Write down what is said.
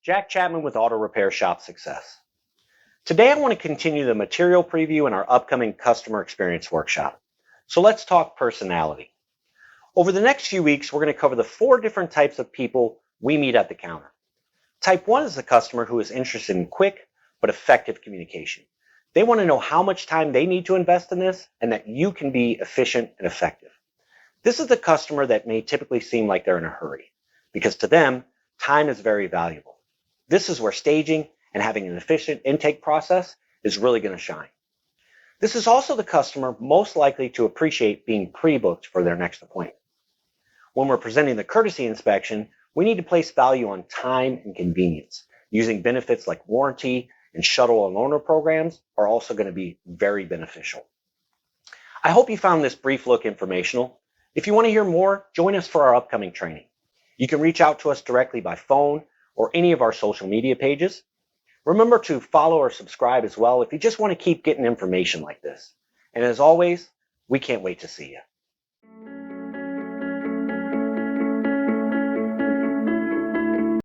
Jack Chapman with Auto Repair Shop Success. Today I want to continue the material preview in our upcoming customer experience workshop. So let's talk personality. Over the next few weeks, we're going to cover the 4 different types of people we meet at the counter. Type 1 is the customer who is interested in quick but effective communication. They want to know how much time they need to invest in this and that you can be efficient and effective. This is the customer that may typically seem like they're in a hurry, because to them, time is very valuable. This is where staging and having an efficient intake process is really going to shine. This is also the customer most likely to appreciate being pre-booked for their next appointment. When we're presenting the courtesy inspection, we need to place value on time and convenience. Using benefits like warranty and shuttle and loaner programs are also going to be very beneficial. I hope you found this brief look informational. If you want to hear more, join us for our upcoming training. You can reach out to us directly by phone or any of our social media pages. Remember to follow or subscribe as well if you just want to keep getting information like this. And as always, we can't wait to see you.